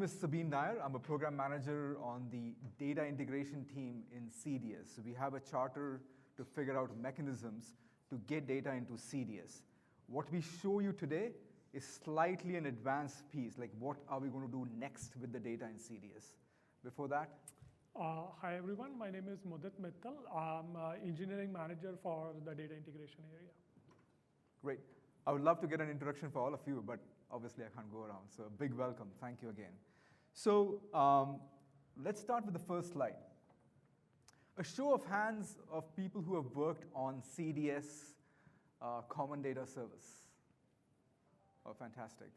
name is Sabeen Nair. I'm a program manager on the data integration team in CDS. So we have a charter to figure out mechanisms to get data into CDS. What we show you today is slightly an advanced piece, like what are we going to do next with the data in CDS. Before that? Hi, everyone. My name is Mudit Mittal. I'm engineering manager for the data integration area. Great. I would love to get an introduction for all of you, but obviously I can't go around. So big welcome. Thank you again. So let's start with the first slide. A show of hands of people who have worked on CDS, Common Data Service. Oh, fantastic.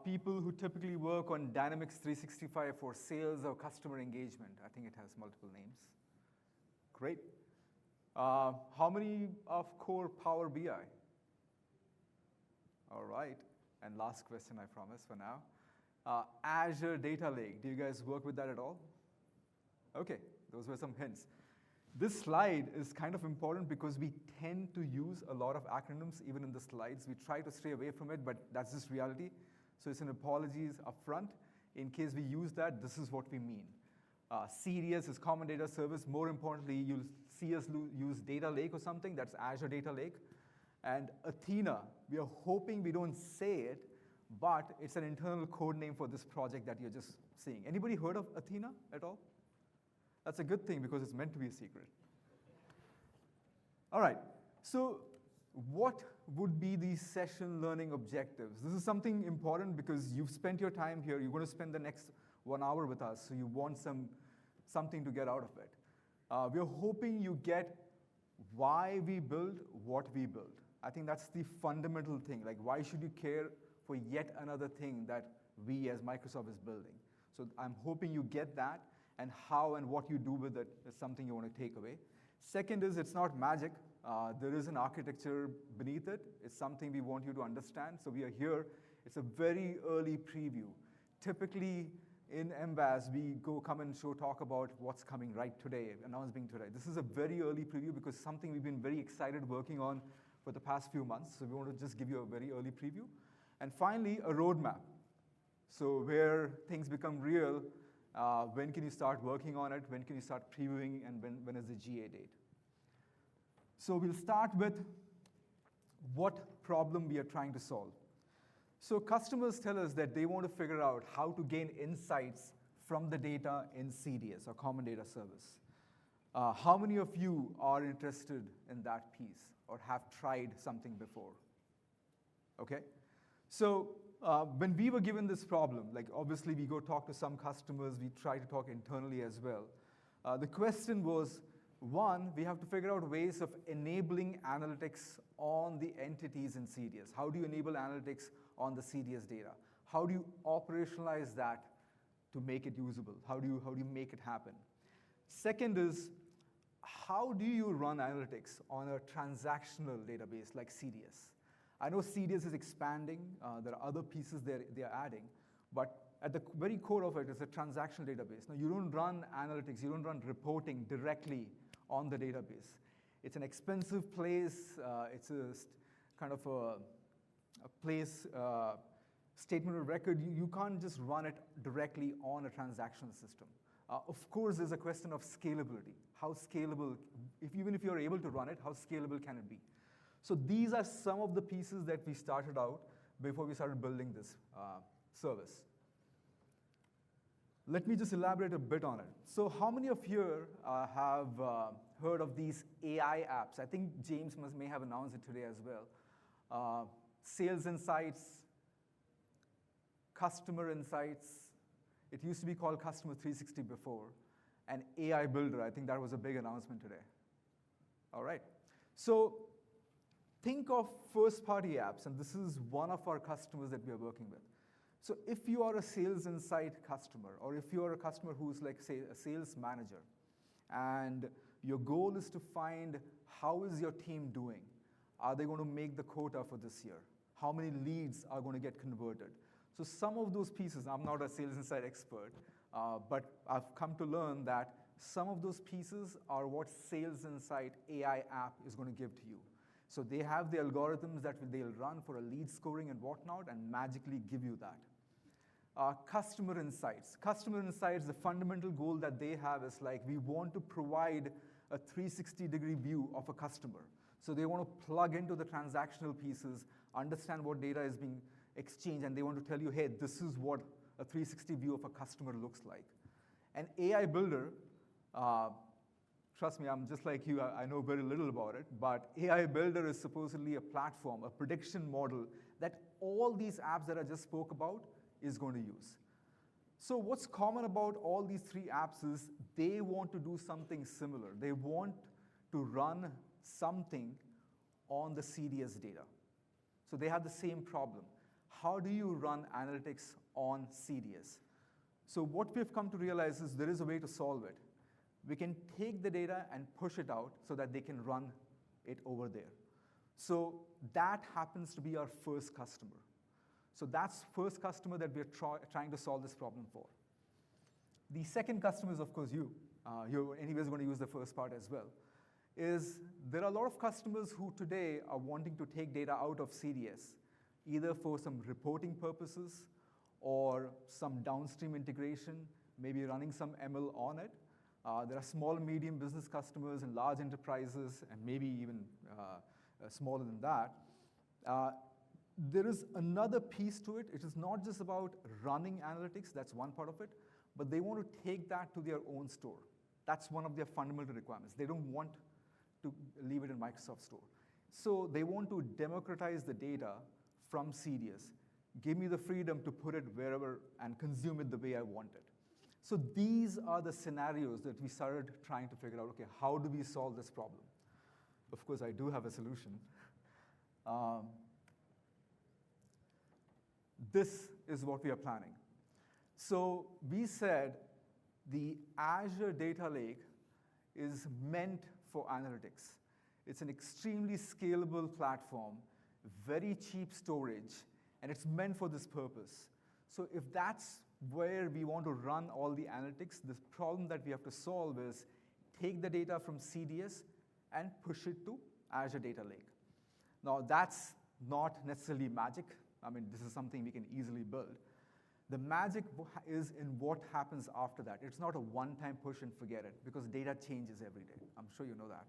People who typically work on Dynamics 365 for sales or customer engagement. I think it has multiple names. Great. How many of core Power BI? All right. And last question, I promise, for now. Azure Data Lake. Do you guys work with that at all? OK, those were some hints. This slide is kind of important because we tend to use a lot of acronyms, even in the slides. We try to stay away from it, but that's just reality. So it's an apologies up front. In case we use that, this is what we mean. CDS is Common Data Service. More importantly, you'll see us use Data Lake or something. That's Azure Data Lake. And Athena, we are hoping we don't say it, but it's an internal code name for this project that you're just seeing. Anybody heard of Athena at all? That's a good thing because it's meant to be a secret. All right, so what would be the session learning objectives? This is something important because you've spent your time here. You're going to spend the next 1 hour with us, so you want something to get out of it. We're hoping you get why we build what we build. I think that's the fundamental thing. Like, why should you care for yet another thing that we as Microsoft is building? So I'm hoping you get that, and how and what you do with it is something you want to take away. Second is, it's not magic. There is an architecture beneath it. It's something we want you to understand. So we are here. It's a very early preview. Typically, in MBAS, we come and talk about what's coming right today, announcing today. This is a very early preview because something we've been very excited working on for the past few months. So we want to just give you a very early preview. And finally, a roadmap. So where things become real, when can you start working on it? When can you start previewing? And when is the GA date? So we'll start with what problem we are trying to solve. So customers tell us that they want to figure out how to gain insights from the data in CDS, or Common Data Service. How many of you are interested in that piece or have tried something before? OK? So when we were given this problem, like obviously we go talk to some customers. We try to talk internally as well. The question was, one, we have to figure out ways of enabling analytics on the entities in CDS. How do you enable analytics on the CDS data? How do you operationalize that to make it usable? How do you make it happen? Second is, how do you run analytics on a transactional database like CDS? I know CDS is expanding. There are other pieces they are adding. But at the very core of it is a transactional database. Now, you don't run analytics. You don't run reporting directly on the database. It's an expensive place. It's a kind of a place, statement of record. You can't just run it directly on a transactional system. Of course, there's a question of scalability. How scalable, even if you're able to run it, how scalable can it be? So these are some of the pieces that we started out before we started building this service. Let me just elaborate a bit on it. So how many of you have heard of these AI apps? I think James may have announced it today as well. Sales Insights, Customer Insights. It used to be called Customer 360 before. And AI Builder, I think that was a big announcement today. All right. So think of first-party apps. And this is one of our customers that we are working with. So if you are a Sales Insight customer, or if you are a customer who's like, say, a sales manager, and your goal is to find how is your team doing? Are they going to make the quota for this year? How many leads are going to get converted? So some of those pieces, I'm not a Sales Insight expert, but I've come to learn that some of those pieces are what Sales Insight AI app is going to give to you. So they have the algorithms that they'll run for a lead scoring and whatnot and magically give you that. Customer insights. Customer insights, the fundamental goal that they have is like, we want to provide a 360-degree view of a customer. So they want to plug into the transactional pieces, understand what data is being exchanged, and they want to tell you, hey, this is what a 360 view of a customer looks like. An AI builder, trust me, I'm just like you, I know very little about it, but AI builder is supposedly a platform, a prediction model that all these apps that I just spoke about is going to use. So what's common about all these three apps is they want to do something similar. They want to run something on the CDS data. So they have the same problem. How do you run analytics on CDS? So what we've come to realize is there is a way to solve it. We can take the data and push it out so that they can run it over there. So that happens to be our first customer. So that's first customer that we're trying to solve this problem for. The second customer is, of course, you. You're anyways going to use the first part as well. Is there are a lot of customers who today are wanting to take data out of CDS, either for some reporting purposes or some downstream integration, maybe running some ML on it. There are small, medium business customers and large enterprises, and maybe even smaller than that. There is another piece to it. It is not just about running analytics, that's one part of it, but they want to take that to their own store. That's one of their fundamental requirements. They don't want to leave it in Microsoft Store. So they want to democratize the data from CDS. Give me the freedom to put it wherever and consume it the way I want it. So these are the scenarios that we started trying to figure out, okay, how do we solve this problem? Of course, I do have a solution. This is what we are planning. So we said the Azure Data Lake is meant for analytics. It's an extremely scalable platform, very cheap storage, and it's meant for this purpose. So if that's where we want to run all the analytics, the problem that we have to solve is take the data from CDS and push it to Azure Data Lake. Now, that's not necessarily magic. I mean, this is something we can easily build. The magic is in what happens after that. It's not a one-time push and forget it, because data changes every day. I'm sure you know that.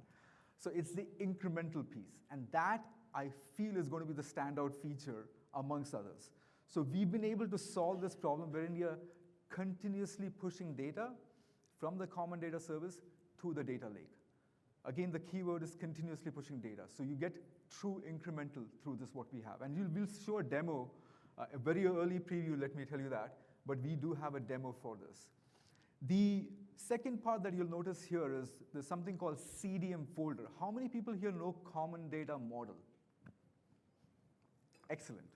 So it's the incremental piece, and that, I feel, is going to be the standout feature amongst others. So we've been able to solve this problem wherein we are continuously pushing data from the common data service to the data lake. Again, the keyword is continuously pushing data. So you get true incremental through this, what we have. And we'll show a demo, a very early preview, let me tell you that, but we do have a demo for this. The second part that you'll notice here is there's something called CDM folder. How many people here know Common Data Model? Excellent.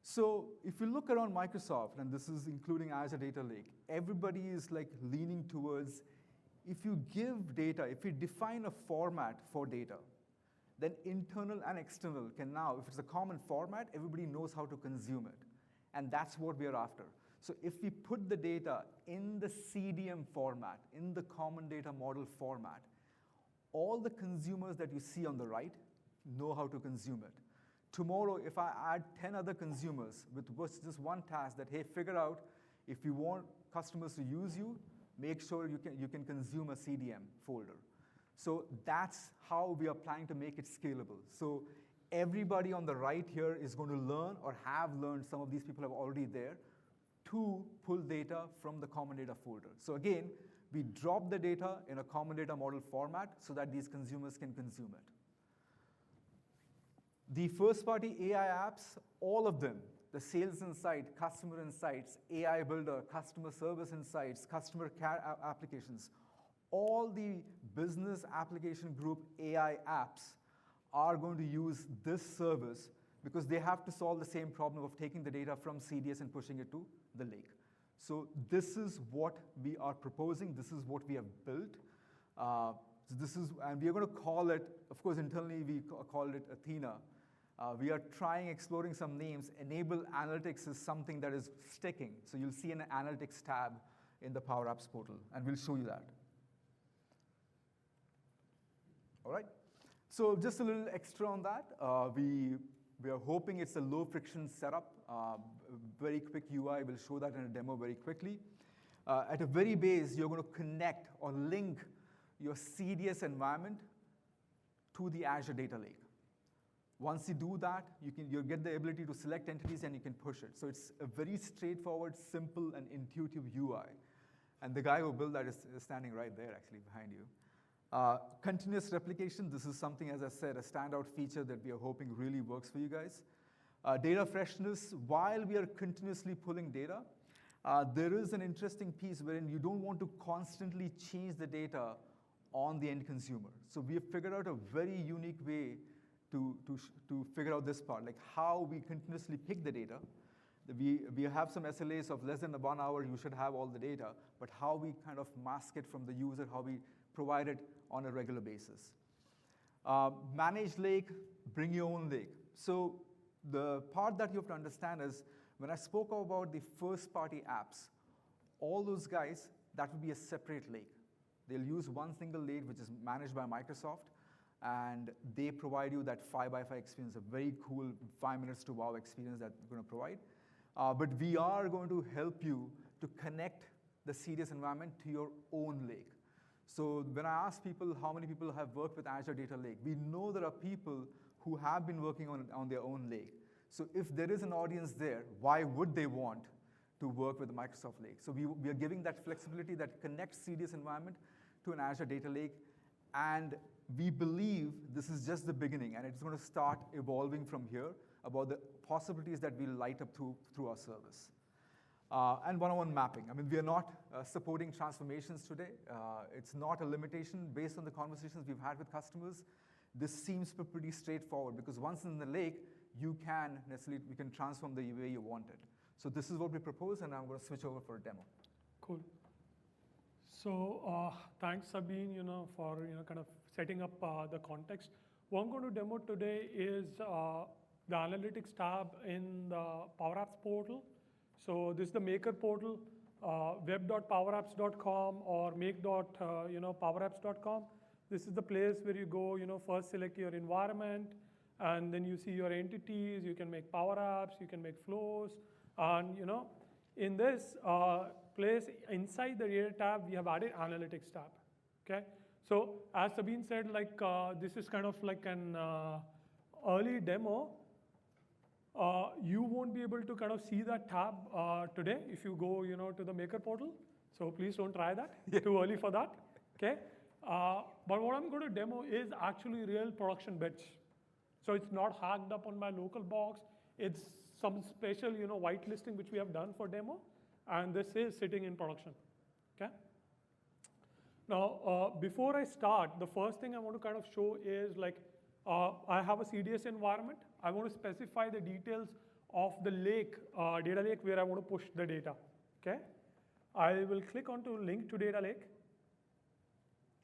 So if you look around Microsoft, and this is including Azure Data Lake, everybody is like leaning towards, if you give data, if you define a format for data, then internal and external can now, if it's a common format, everybody knows how to consume it. And that's what we are after. So if we put the data in the CDM format, in the Common Data Model format, all the consumers that you see on the right know how to consume it. Tomorrow, if I add 10 other consumers with just one task that, hey, figure out if you want customers to use you, make sure you can consume a CDM folder. So that's how we are planning to make it scalable. So everybody on the right here is going to learn or have learned, some of these people are already there, to pull data from the Common Data folder. So again, we drop the data in a Common Data Model format so that these consumers can consume it. The first-party AI apps, all of them, the Sales Insight, Customer Insights, AI Builder, Customer Service Insights, Customer Care applications, all the business application group AI apps are going to use this service because they have to solve the same problem of taking the data from CDS and pushing it to the lake. So this is what we are proposing. This is what we have built. And we are going to call it, of course, internally we called it Athena. We are exploring some names. Enable Analytics is something that is sticking. So you'll see an Analytics tab in the Power Apps portal, and we'll show you that. All right. So just a little extra on that. We are hoping it's a low friction setup. very quick UI. We'll show that in a demo very quickly. At a very base, you're going to connect or link your CDS environment to the Azure Data Lake. Once you do that, you'll get the ability to select entities and you can push it. So it's a very straightforward, simple, and intuitive UI. And the guy who built that is standing right there, actually, behind you. Continuous replication, this is something, as I said, a standout feature that we are hoping really works for you guys. Data freshness, while we are continuously pulling data, there is an interesting piece wherein you don't want to constantly change the data on the end consumer. So we have figured out a very unique way to figure out this part, like how we continuously pick the data. We have some SLAs of less than 1 hour, you should have all the data, but how we kind of mask it from the user, how we provide it on a regular basis. Managed lake, bring your own lake. So the part that you have to understand is, when I spoke about the first-party apps, all those guys, that would be a separate lake. They'll use one single lake, which is managed by Microsoft, and they provide you that 5x5 experience, a very cool 5 minutes to wow experience that we're going to provide. But we are going to help you to connect the CDS environment to your own lake. So when I ask people how many people have worked with Azure Data Lake, we know there are people who have been working on their own lake. So if there is an audience there, why would they want to work with the Microsoft Lake? So we are giving that flexibility that connects CDS environment to an Azure Data Lake, and we believe this is just the beginning, and it's going to start evolving from here about the possibilities that we'll light up through our service. And one-on-one mapping. I mean, we are not supporting transformations today. It's not a limitation based on the conversations we've had with customers. This seems pretty straightforward because once in the lake, you can transform the way you want it. So this is what we propose, and I'm going to switch over for a demo. Cool. So thanks, Sabeen, for kind of setting up the context. What I'm going to demo today is the analytics tab in the Power Apps portal. So this is the Maker portal, web.powerapps.com or make.powerapps.com. This is the place where you go, first select your environment, and then you see your entities. You can make Power Apps, you can make flows, and in this place inside the data tab, we have added analytics tab. Okay. So as Sabeen said, this is kind of like an early demo. You won't be able to kind of see that tab today if you go, to the Maker portal. So please don't try that. Too early for that. Okay. But what I'm going to demo is actually real production bits. So it's not hacked up on my local box. It's some special, whitelisting which we have done for demo, and this is sitting in production. Okay. Now, before I start, the first thing I want to kind of show is I have a CDS environment. I want to specify the details of the lake, data lake, where I want to push the data. Okay. I will click onto link to data lake.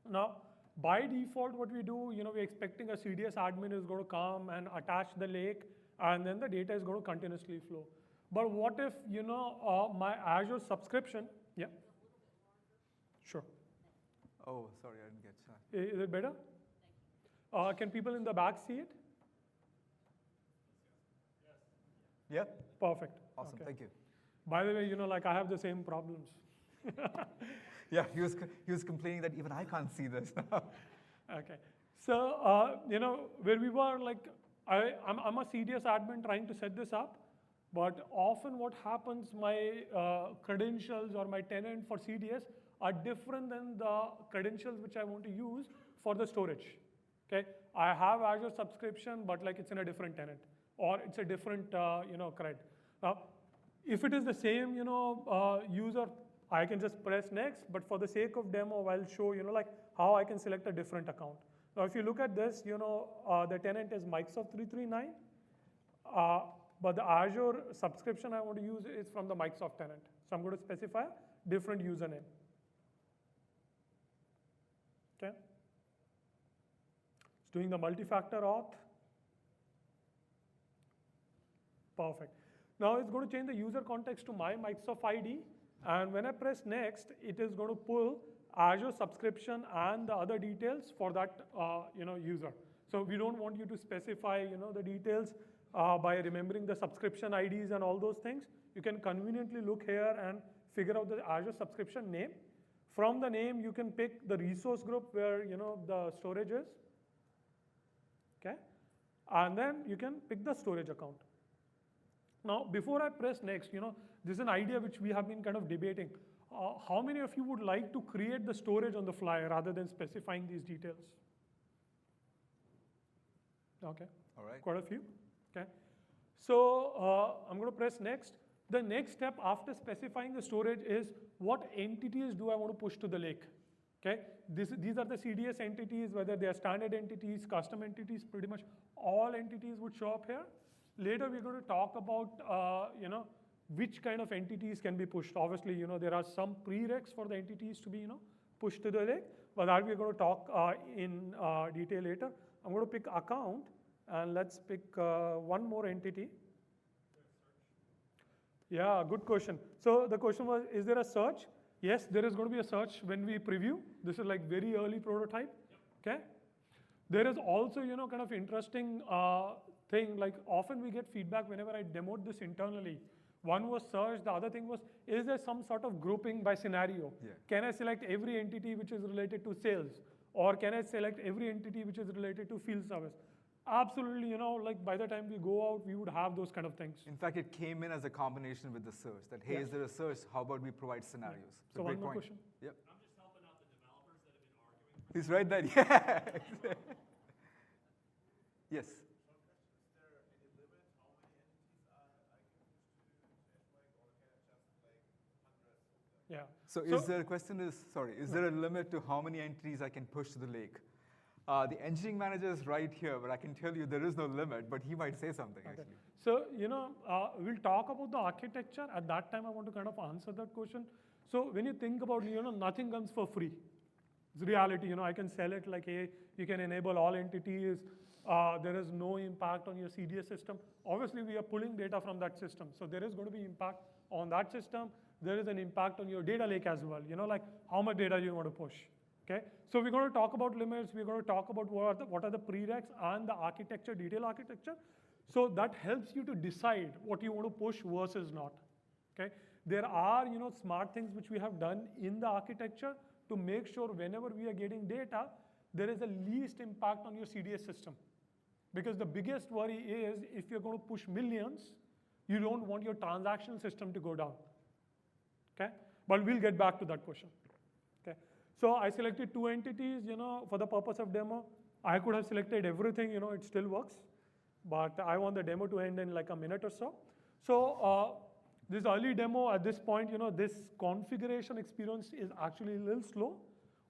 Now, by default, what we do, we're expecting a CDS admin is going to come and attach the lake, and then the data is going to continuously flow. But what if, my Azure subscription, yeah? Sure. Oh, sorry, I didn't get that. Is it better? Can people in the back see it? Yeah? Perfect. Awesome, Okay. thank you. By the way, I have the same problems. Yeah, he was complaining that even I can't see this. Okay. So, where we were I'm a CDS admin trying to set this up, but often what happens, my credentials or my tenant for CDS are different than the credentials which I want to use for the storage. Okay. I have Azure subscription, but it's in a different tenant, or it's a different, cred. Now, if it is the same, user, I can just press next, but for the sake of demo, I'll show, how I can select a different account. Now, if you look at this, the tenant is Microsoft 339, but the Azure subscription I want to use is from the Microsoft tenant. So I'm going to specify different username. Okay. It's doing the multi-factor auth. Perfect. Now it's going to change the user context to my Microsoft ID, and when I press next, it is going to pull Azure subscription and the other details for that user. So we don't want you to specify the details by remembering the subscription IDs and all those things, you can conveniently look here and figure out the Azure subscription name. From the name, you can pick the resource group where the storage is. Okay, and then you can pick the storage account. Now, before I press next, this is an idea which we have been kind of debating. How many of you would like to create the storage on the fly rather than specifying these details? Okay, All right. quite a few. Okay, so I'm going to press next. The next step after specifying the storage is what entities do I want to push to the lake? Okay, these are the CDS entities, whether they are standard entities, custom entities, pretty much all entities would show up here. Later, we're going to talk about, which kind of entities can be pushed. Obviously, there are some prereqs for the entities to be, pushed to the lake, but that we're going to talk in detail later. I'm going to pick account, and let's pick one more entity. Yeah, good question. So the question was, is there a search? Yes, there is going to be a search when we preview. This is like very early prototype. Okay. There is also, kind of interesting thing, like often we get feedback whenever I demoed this internally. One was search, the other thing was, is there some sort of grouping by scenario? Yeah. Can I select every entity which is related to sales? Or can I select every entity which is related to field service? Absolutely, like by the time we go out, we would have those kind of things. In fact, it came in as a combination with the search, that, hey, Yeah. is there a search? How about we provide scenarios? It's a So great one more point. question. Yep. I'm just helping out the developers that have been arguing. He's right there. Yeah. Yes. Is there any limit how many entities I can push to SageMaker, or can I just like hundreds of them? Yeah. So, is there a question is, sorry, is there a limit to how many entities I can push to the lake? The engineering manager is right here, but I can tell you there is no limit, but he might say something Okay. actually. So, we'll talk about the architecture. At that time, I want to kind of answer that question. So when you think about, nothing comes for free. It's reality, I can sell it like, hey, you can enable all entities. There is no impact on your CDS system. Obviously, we are pulling data from that system. So there is going to be impact on that system. There is an impact on your data lake as well, like how much data you want to push. Okay, so we're going to talk about limits. We're going to talk about what are the prereqs and the architecture, detail architecture. So that helps you to decide what you want to push versus not. Okay, there are smart things which we have done in the architecture to make sure whenever we are getting data, there is a least impact on your CDS system. Because the biggest worry is if you're going to push millions, you don't want your transactional system to go down. Okay, but we'll get back to that question. Okay. So I selected 2 entities, for the purpose of demo. I could have selected everything, it still works. But I want the demo to end in like a minute or so. So this early demo at this point, this configuration experience is actually a little slow.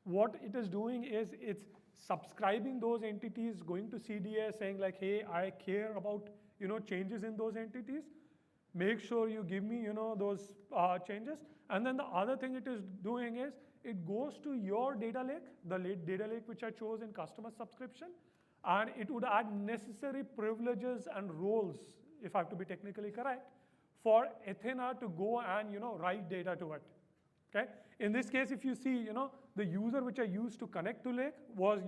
What it is doing is it's subscribing those entities, going to CDS, saying like, hey, I care about, changes in those entities. Make sure you give me, those changes. And then the other thing it is doing is it goes to your data lake, the data lake which I chose in customer subscription, and it would add necessary privileges and roles, if I have to be technically correct, for Athena to go and write data to it. Okay. In this case, if you see, the user which I used to connect to lake was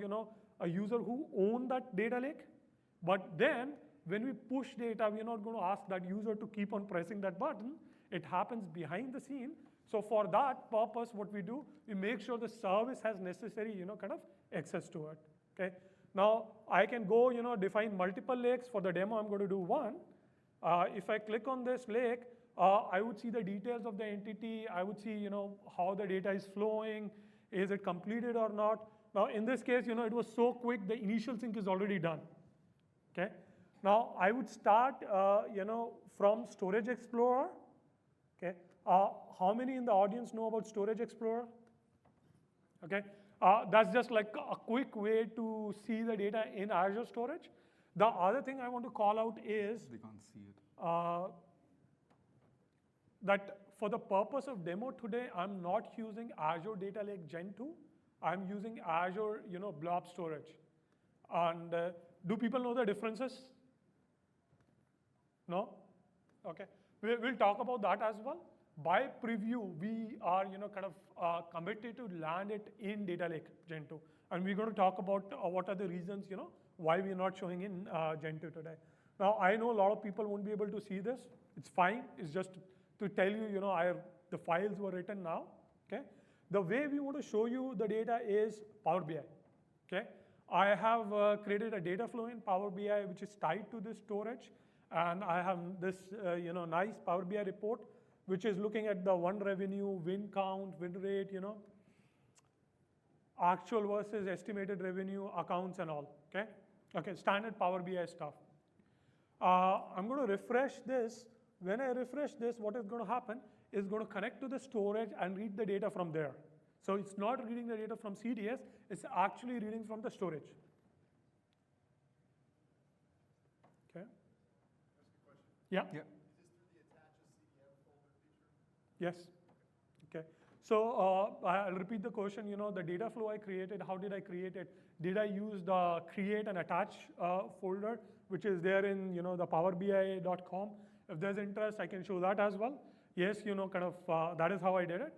a user who owned that data lake. But then when we push data, we're not going to ask that user to keep on pressing that button. It happens behind the scene. So for that purpose, what we do, we make sure the service has necessary, kind of access to it. Okay. Now I can go, define multiple lakes. For the demo, I'm going to do one. If I click on this lake, I would see the details of the entity. I would see, how the data is flowing. Is it completed or not? Now in this case, it was so quick, the initial sync is already done. Okay. Now I would start, from Storage Explorer. Okay. How many in the audience know about Storage Explorer? Okay. That's just like a quick way to see the data in Azure Storage. The other thing I want to call out is They can't see it. that for the purpose of demo today, I'm not using Azure Data Lake Gen 2. I'm using Azure, Blob Storage. And do people know the differences? No? Okay. We'll talk about that as well. By preview, we are, kind of committed to land it in Data Lake Gen 2. And we're going to talk about what are the reasons, why we're not showing in Gen 2 today. Now, I know a lot of people won't be able to see this. It's fine. It's just to tell you, the files were written now, okay? The way we want to show you the data is Power BI, okay? I have created a data flow in Power BI which is tied to this storage, and I have this, nice Power BI report which is looking at the won revenue, win count, win rate, actual versus estimated revenue, accounts and all, okay? Okay, standard Power BI stuff. I'm going to refresh this. When I refresh this, what is going to happen is going to connect to the storage and read the data from there. So it's not reading the data from CDS, it's actually reading from the storage. Okay? Yeah? Yeah. Is this through the attach a CDM folder feature? Yes. Okay. So I'll repeat the question. The data flow I created, how did I create it? Did I use the create and attach folder, which is there in the powerbi.com? If there's interest, I can show that as well. Yes, that is how I did it.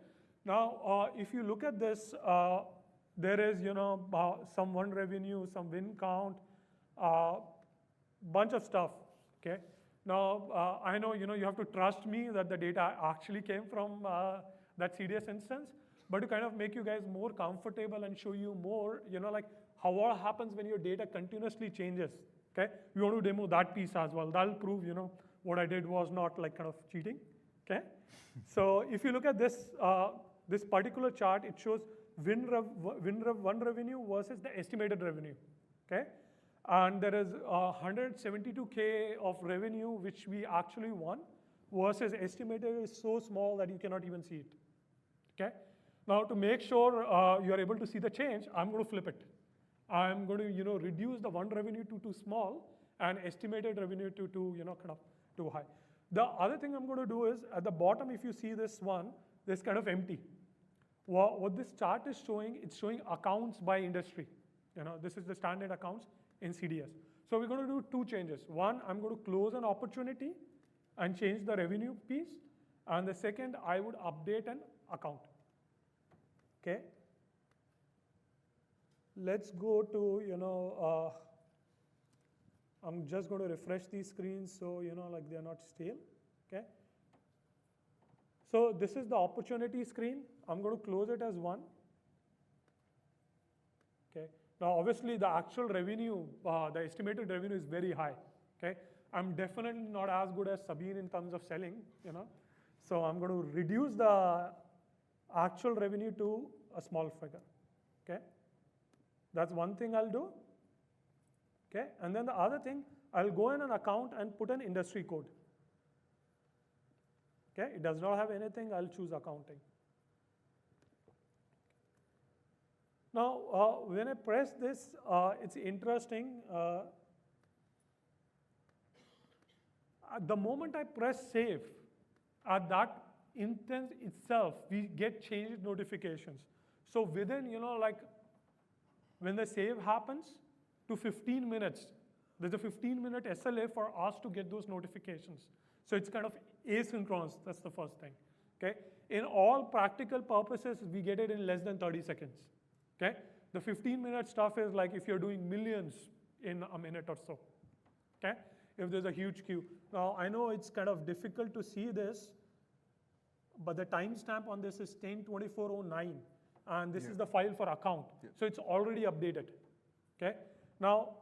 Now, if you look at this, there is some won revenue, some win count, bunch of stuff. Okay. Now, I know you have to trust me that the data actually came from that CDS instance, but to kind of make you guys more comfortable and show you more, like what happens when your data continuously changes. Okay, we want to demo that piece as well. That'll prove what I did was not like kind of cheating. Okay, so if you look at this this particular chart, it shows won revenue versus the estimated revenue. Okay, and there is 172K of revenue which we actually won versus estimated is so small that you cannot even see it. Okay, now to make sure you are able to see the change, I'm going to flip it. I'm going to reduce the won revenue to too small and estimated revenue to kind of too high. The other thing I'm going to do is at the bottom, if you see this one, this kind of empty. What this chart is showing, it's showing accounts by industry. This is the standard accounts in CDS. So we're going to do two changes. One, I'm going to close an opportunity and change the revenue piece. And the second, I would update an account. Okay. Let's go to, I'm just going to refresh these screens so, like they're not stale, okay? So this is the opportunity screen. I'm going to close it as 1. Okay. Now, obviously, the actual revenue, the estimated revenue is very high, okay? I'm definitely not as good as Sabine in terms of selling, So I'm going to reduce the actual revenue to a small figure, okay? That's one thing I'll do. Okay, and then the other thing, I'll go in an account and put an industry code. Okay, it does not have anything, I'll choose accounting. Now, when I press this, it's interesting. At the moment I press save, at that instance itself, we get changed notifications. So within, when the save happens, to 15 minutes, there's a 15-minute SLA for us to get those notifications. So it's kind of asynchronous, that's the first thing, okay? In all practical purposes, we get it in less than 30 seconds, okay? The 15-minute stuff is like if you're doing millions in a minute or so, okay? If there's a huge queue. Now, I know it's kind of difficult to see this, but the timestamp on this is 10/24/09, and this is the file for account. So it's already updated, okay? Now,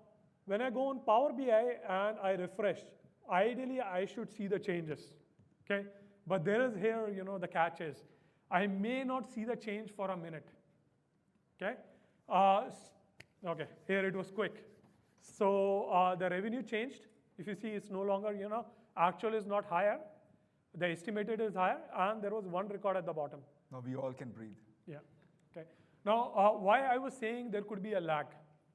when I go on Power BI and I refresh, ideally I should see the changes, okay? But there is here, the catch is, I may not see the change for a minute, okay? Okay, here it was quick. So the revenue changed. If you see, it's no longer, actual is not higher, the estimated is higher, and there was one record at the bottom. Now we all can breathe. Yeah, okay. Now, why I was saying there could be a lag,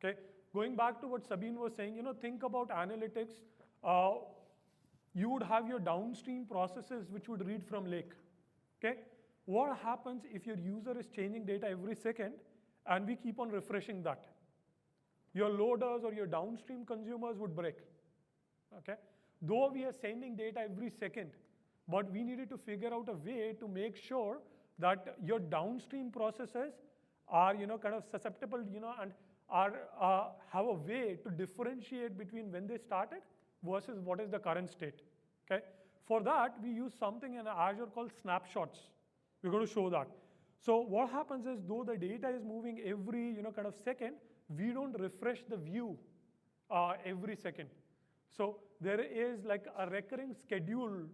okay? Going back to what Sabine was saying, think about analytics. You would have your downstream processes which would read from lake, okay? What happens if your user is changing data every second and we keep on refreshing that? Your loaders or your downstream consumers would break, okay? Though we are sending data every second, but we needed to figure out a way to make sure that your downstream processes are, kind of susceptible, and are have a way to differentiate between when they started versus what is the current state. Okay? For that, we use something in Azure called snapshots. We're going to show that. So what happens is, though the data is moving every kind of second, we don't refresh the view every second. So there is like a recurring schedule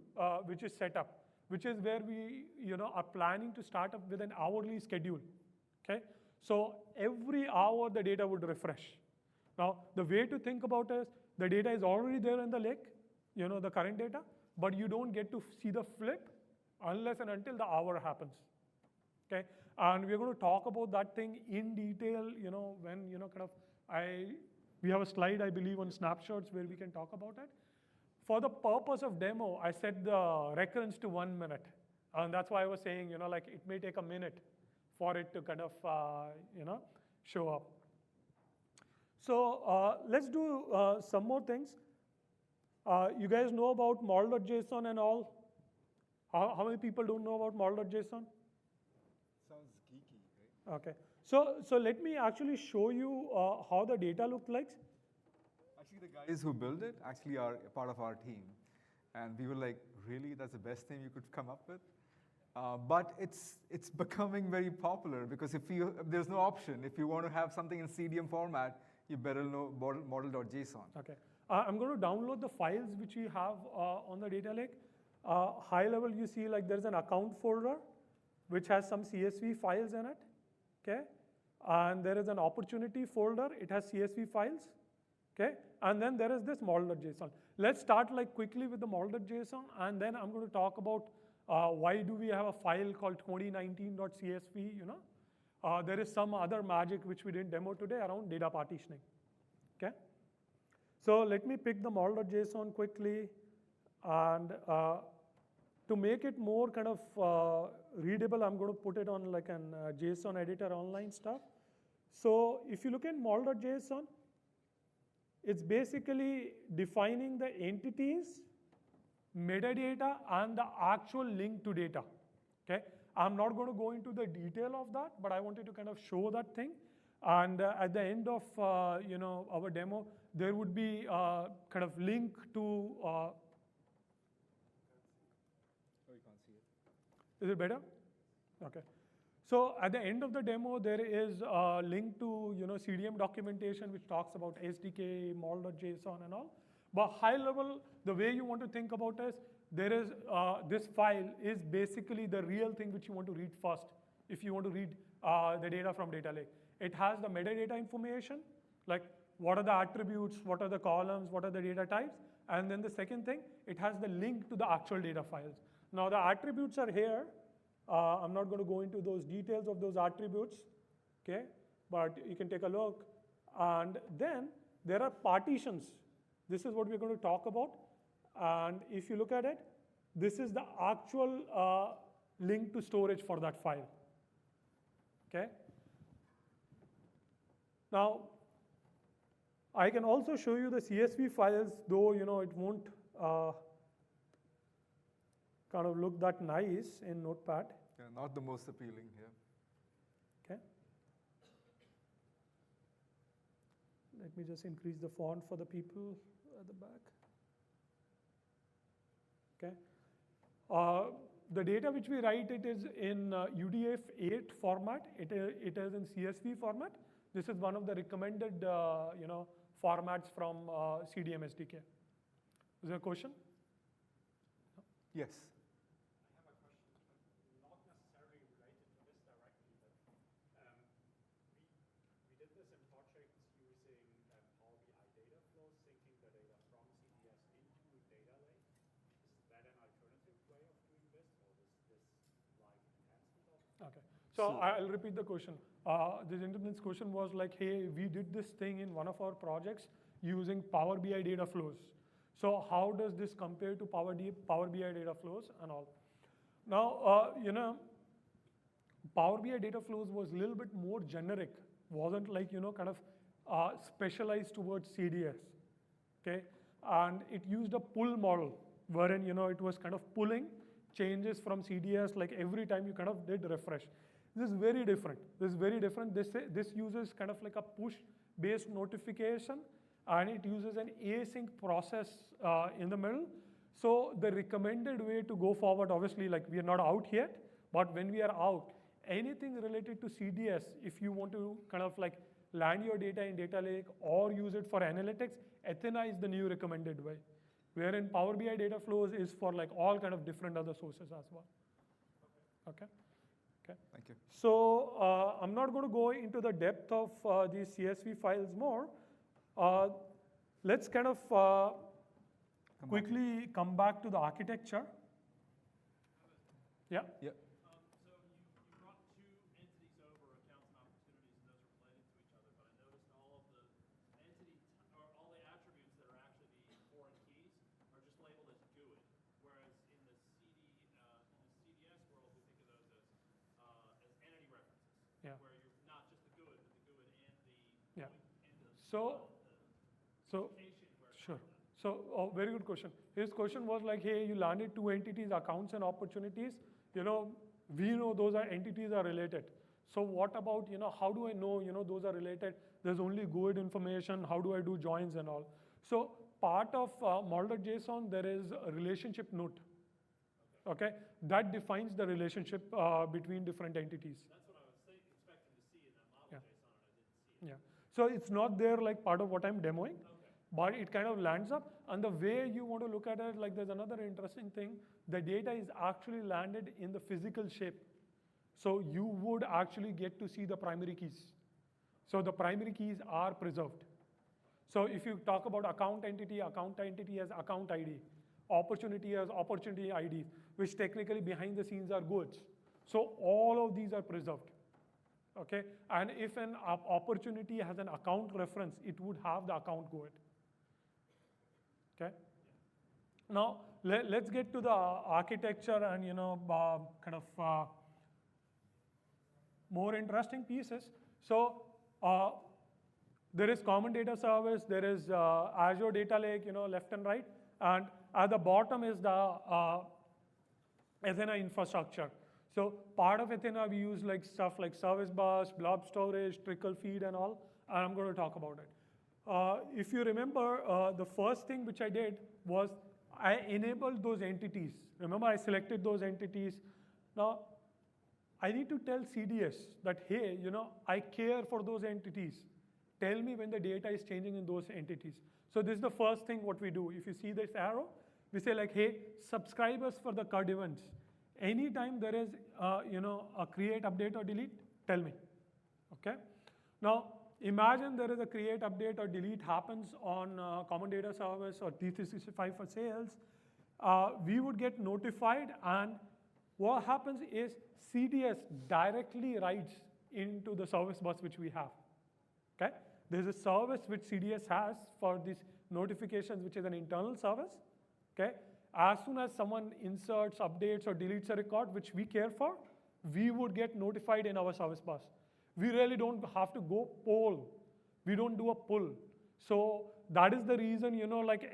which is set up, which is where we are planning to start up with an hourly schedule. Okay? So every hour the data would refresh. Now the way to think about it is, the data is already there in the lake, the current data, but you don't get to see the flip unless and until the hour happens. Okay? And we're going to talk about that thing in detail, when we have a slide, I believe, on snapshots where we can talk about it. For the purpose of demo, I set the recurrence to 1 minute. And that's why I was saying, like it may take a minute for it to kind of, show up. So let's do some more things. You guys know about model.json and all? How many people don't know about model.json? Sounds geeky, right? Okay. So let me actually show you how the data looks like. Actually, the guys who build it actually are a part of our team. And we were like, really, that's the best thing you could come up with? But it's becoming very popular because if there's no option. If you want to have something in CDM format, you better know model.json. Okay. I'm going to download the files which we have on the data lake. High level, you see like there's an account folder which has some CSV files in it. Okay. And there is an opportunity folder. It has CSV files. Okay. And then there is this model.json. Let's start like quickly with the model.json, and then I'm going to talk about why do we have a file called 2019.csv, there is some other magic which we didn't demo today around data partitioning. Okay. So let me pick the model.json quickly, and to make it more kind of readable, I'm going to put it on like an JSON editor online stuff. So if you look at model.json, it's basically defining the entities, metadata, and the actual link to data. Okay? I'm not going to go into the detail of that, but I wanted to kind of show that thing. And at the end of our demo, there would be kind of link to. Oh, you can't see it. Is it better? Okay. So at the end of the demo, there is a link to CDM documentation which talks about SDK, model.json, and all. But high level, the way you want to think about is, there is this file is basically the real thing which you want to read first if you want to read the data from data lake. It has the metadata information, like what are the attributes, what are the columns, what are the data types, and then the second thing, it has the link to the actual data files. Now the attributes are here. I'm not going to go into those details of those attributes, okay? But you can take a look. And then there are partitions. This is what we're going to talk about. And if you look at it, this is the actual link to storage for that file, okay? Now, I can also show you the CSV files, though it won't kind of look that nice in Notepad. Yeah, not the most appealing here. Okay. Let me just increase the font for the people at the back. Okay. The data which we write, it is in UDF-8 format. It is in CSV format. This is one of the recommended formats from CDM SDK. Is there a question? Yes. I have a question, not necessarily related to this directly, but we did this in projects using Power BI data flows, syncing the data from CDS into data lake. Is that an alternative way of doing this, or is this like enhancement of it? Okay. So I'll repeat the question. The gentleman's question was like, hey, we did this thing in one of our projects using Power BI data flows. So how does this compare to Power BI data flows and all? Now, Power BI data flows was a little bit more generic, wasn't like, kind of specialized towards CDS, okay? And it used a pull model, wherein, it was kind of pulling changes from CDS, like every time you kind of did refresh. This is very different. This is very different. This uses kind of like a push-based notification, and it uses an async process in the middle. So the recommended way to go forward, obviously, like we are not out yet, but when we are out, anything related to CDS, if you want to kind of like land your data in data lake or use it for analytics, Athena is the new recommended way. Wherein Power BI data flows is for like all kind of different other sources as well. Okay. Okay. Thank you. So I'm not going to go into the depth of these CSV files more. Let's kind of quickly come back to the architecture. Yeah. Yeah. So you brought two entities over, accounts and opportunities, and those are related to each other. But I noticed all of the all the attributes that are actually the foreign keys are just labeled as GUID. Whereas in the CDS world, we think of those as entity references, Yeah. where you're not just the GUID, but the GUID and the Yeah. and the So location where it's sure. So very good question. His question was like, hey, you landed two entities, accounts and opportunities. You know, we know those are entities are related. So what about, you know, how do I know, you know, those are related? There's only GUID information. How do I do joins and all? So part of model.json, there is a relationship note. Okay, that defines the relationship between different entities. That's what I was expecting to see in that model Yeah. JSON, and I didn't see it. Yeah. So it's not there like part of what I'm demoing, but it kind of lands up. And the way you want to look at it, like there's another interesting thing. The data is actually landed in the physical shape. So you would actually get to see the primary keys. So the primary keys are preserved. So if you talk about account entity has account ID. Opportunity has opportunity ID, which technically behind the scenes are goods. So all of these are preserved. Okay, and if an opportunity has an account reference, it would have the account GUID. Okay. Now let's get to the architecture and kind of more interesting pieces. So there is common data service, there is Azure Data Lake, left and right, and at the bottom is the Athena infrastructure. So part of Athena, we use like stuff like service bus, blob storage, trickle feed and all, and I'm going to talk about it. If you remember, the first thing which I did was I enabled those entities. Remember, I selected those entities. Now, I need to tell CDS that, hey, I care for those entities. Tell me when the data is changing in those entities. So this is the first thing what we do. If you see this arrow, we say like, hey, subscribers for the CUD events. Anytime there is, a create, update, or delete, tell me. Okay. Now, imagine there is a create, update, or delete happens on Common Data Service or D365 for sales. We would get notified, and what happens is CDS directly writes into the service bus which we have. Okay. There's a service which CDS has for these notifications, which is an internal service. Okay. As soon as someone inserts, updates, or deletes a record, which we care for, we would get notified in our service bus. We really don't have to go poll. We don't do a pull. So that is the reason, like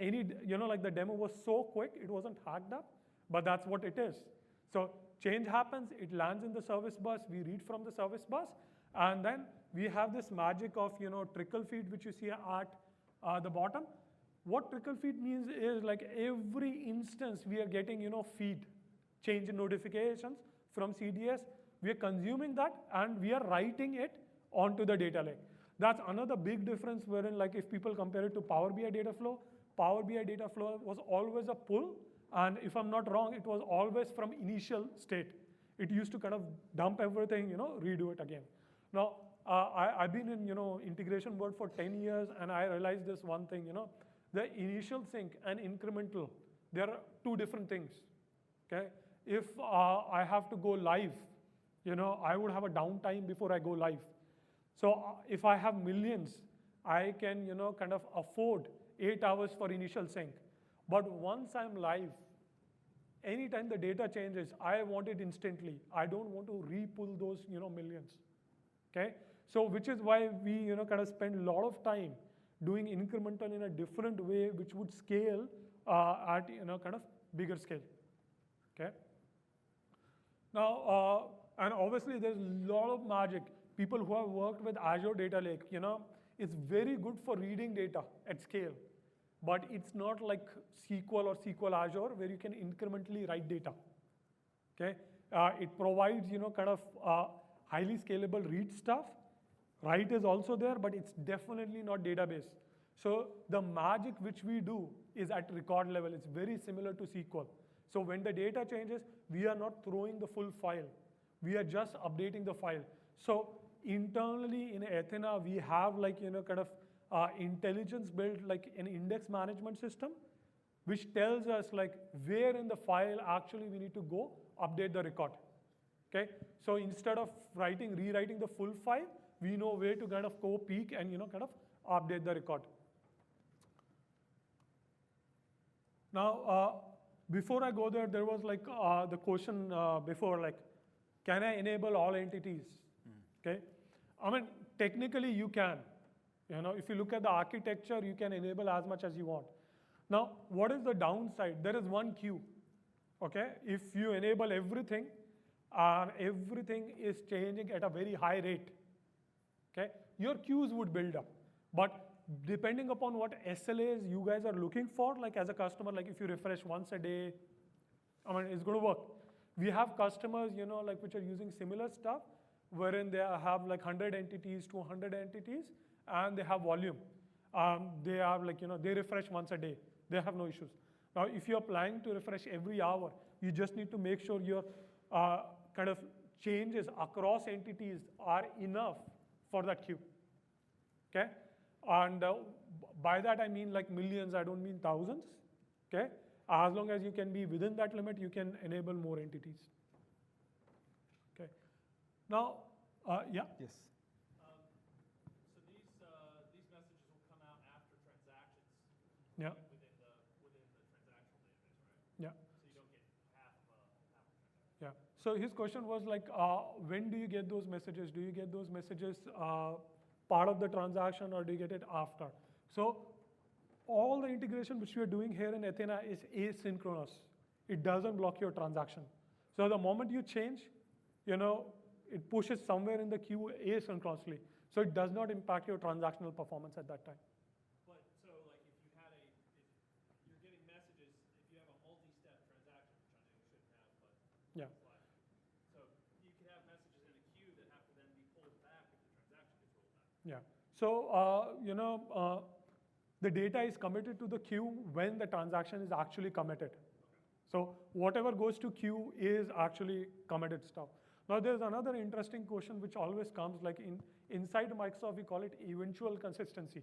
the demo was so quick, it wasn't hacked up, but that's what it is. So change happens, it lands in the service bus, we read from the service bus, and then we have this magic of, trickle feed, which you see at the bottom. What trickle feed means is like every instance we are getting, feed, change in notifications from CDS. We are consuming that and we are writing it onto the data lake. That's another big difference wherein, like, if people compare it to Power BI data flow, Power BI data flow was always a pull, and if I'm not wrong, it was always from initial state. It used to kind of dump everything, redo it again. Now, I've been in, integration world for 10 years, and I realized this one thing, the initial sync and incremental, there are two different things, okay? If I have to go live, I would have a downtime before I go live. So if I have millions, I can, kind of afford 8 hours for initial sync. But once I'm live, anytime the data changes, I want it instantly. I don't want to re-pull those, millions, okay? So which is why we, kind of spend a lot of time doing incremental in a different way, which would scale at, kind of bigger scale, okay? Now, and obviously there's a lot of magic. People who have worked with Azure Data Lake, it's very good for reading data at scale, but it's not like SQL or SQL Azure where you can incrementally write data. Okay, it provides kind of highly scalable read stuff. Write is also there, but it's definitely not database. So the magic which we do is at record level. It's very similar to SQL. So when the data changes, we are not throwing the full file. We are just updating the file. So internally in Athena, we have kind of intelligence built like an index management system, which tells us like where in the file actually we need to go update the record. Okay, so instead of rewriting the full file, we know where to kind of go peek and kind of update the record. Now, before I go there, there was like the question before, like, can I enable all entities? Okay, I mean, technically you can. If you look at the architecture, you can enable as much as you want. Now, what is the downside? There is one queue. Okay, if you enable everything, everything is changing at a very high rate. Okay, your queues would build up, but depending upon what SLAs you guys are looking for, like as a customer, like if you refresh once a day, I mean, it's going to work. We have customers, like which are using similar stuff, wherein they have like 100 entities, 200 entities, and they have volume. They have like, they refresh once a day. They have no issues. Now, if you're planning to refresh every hour, you just need to make sure your kind of changes across entities are enough for that queue. Okay? And by that I mean like millions, I don't mean thousands. Okay? As long as you can be within that limit, you can enable more entities. Okay. Now, yeah? Yes. So these messages will come out after transactions. Yeah. Within the transactional database, right? Yeah. So you don't get half of a transaction. Yeah. So his question was like, when do you get those messages? Do you get those messages part of the transaction, or do you get it after? So all the integration which we are doing here in Athena is asynchronous. It doesn't block your transaction. So the moment you change, it pushes somewhere in the queue asynchronously. So it does not impact your transactional performance at that time. But so like if you had if you're getting messages, if you have a multi-step transaction, which I know you shouldn't have, but Yeah. so you can have messages in a queue that have to then be pulled back if the transaction gets rolled back. Yeah. So, the data is committed to the queue when the transaction is actually committed. So whatever goes to queue is actually committed stuff. Now there's another interesting question which always comes, like inside Microsoft, we call it eventual consistency.